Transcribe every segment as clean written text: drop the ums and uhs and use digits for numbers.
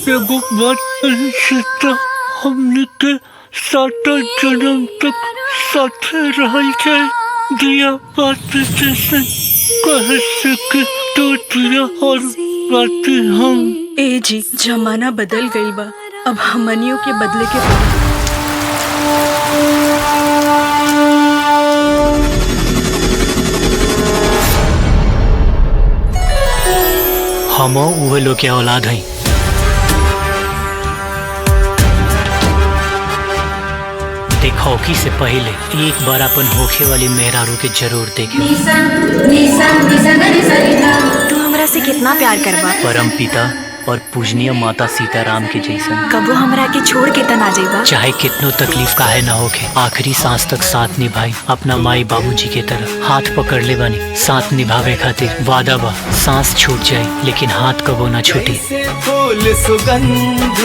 एगो बात सीता हमने के 7 जन्म तक साथे रहल जाए दिया बात जैसे कह सके तो दिया और बातें हम। ए जी जमाना बदल गई बा, अब हमनियों के बदले के पड़ी। हम उहे लोग के औलाद हैं। देखौकी से पहले एक बार अपन होखे वाली मेहरारू के जरूर देखे। तू हमरा से कितना प्यार करबा? परम पिता और पूजनीय माता सीताराम के जैसन। कबो हमरा के छोड़ के तना जाइबा? चाहे कितनो तकलीफ काहे ना होके, आखिरी सांस तक साथ निभाई अपना माई बाबूजी के तरह। हाथ पकड़ ले बनी, साथ निभावे खातिर वादा बा। सांस छूट जाए लेकिन हाथ कबो ना छूटे। फूल सुगंध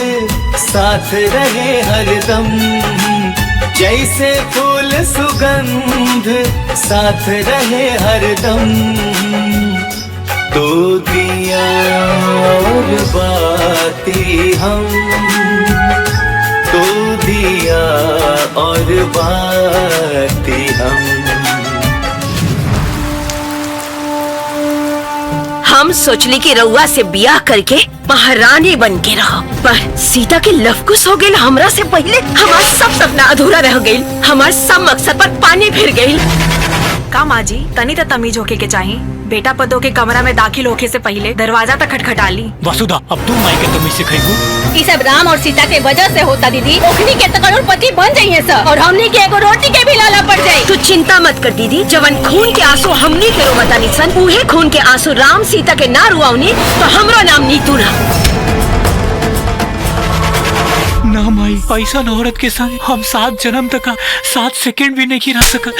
साथ रहे हरदम, जैसे फूल सुगंध साथ रहे हरदम। तो दिया और बाती हम, तो दिया और बाती हम सोचली कि रउआ से बियाह करके महारानी बन के रहो, पर सीता के लवकुश हो गई। हमरा से पहले हमार सब सपना अधूरा रह गई, हमार सब मकसद पर पानी फिर गई। का माँ जी तनी तो तमीज होके के चाहिए। बेटा पदो के कमरा में दाखिल होके से पहले दरवाजा तक खटखटा ली। वसुधा अब तू माई के तमीज सिखाइबू। ये सब राम और सीता के वजह से होता दीदी। ओखनी के तो करोड़पति बन जाइए सब, और हमनी के एगो रोटी के भी लाला पड़ जाये। तू चिंता मत कर दीदी, जवन खून के आंसू हमनी के रोवता निसन, उहे खून के आंसू राम सीता के ना रुआवनी तो हमरो नाम नीतू ना। ना माई, ऐसा औरत के संग हम 7 जन्म तक 7 सेकंड भी नहीं रह सका।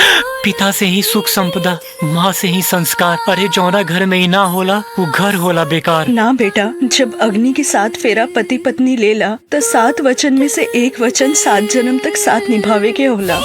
पिता से ही सुख संपदा, माँ से ही संस्कार। अरे जौना घर में ही ना होला वो घर होला बेकार। ना बेटा, जब अग्नि के 7 फेरा पति पत्नी लेला तो 7 वचन में से एक वचन 7 जन्म तक साथ निभावे के होला।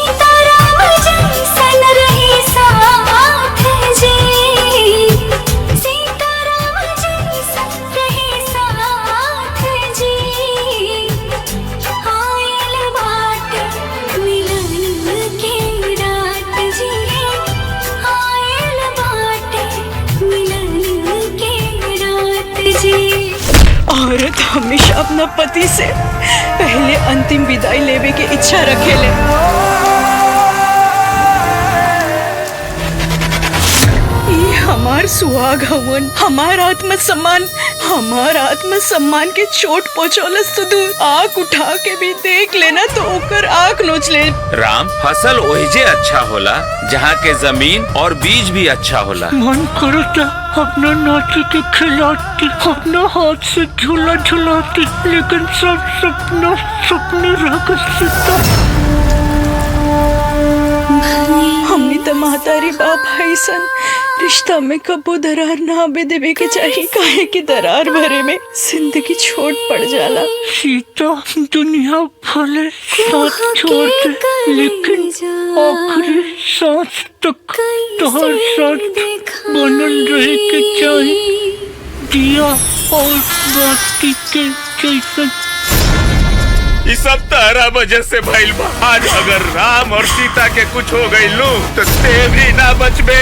औरत हमेशा अपना पति से पहले अंतिम विदाई लेवे की इच्छा रखेले। ये हमार सुहाग हवन, हमार आत्मसम्मान, हमार आत्मसम्मान के चोट पहुँचौलस तो दूर। आँख उठा के भी देख लेना तो ओकर आँख नोच ले। राम, फसल ओहिजे अच्छा होला जहाँ के जमीन और बीज भी अच्छा होला। मन करता अपना नाती के खिलाती, अपना हाथ से झूला झुलाती, लेकिन सब सपना सपने रह गए। हमनी तो महतारी बाप है सन, रिश्ता में कबो दरार ना आवे देवे के चाहिए। काहे कि दरार भरे में जिंदगी छोट पड़ जाला। सीता दुनिया भले साथ छोड़ दे, लेकिन आखिरी सांस तक तोहर साथ बनल रहे के चाहिए, दिया और बाती के जैसन। ये सब तारा वजह से भइल बा। आज अगर राम और सीता के कुछ हो गई लो तो ते भी ना बचबे।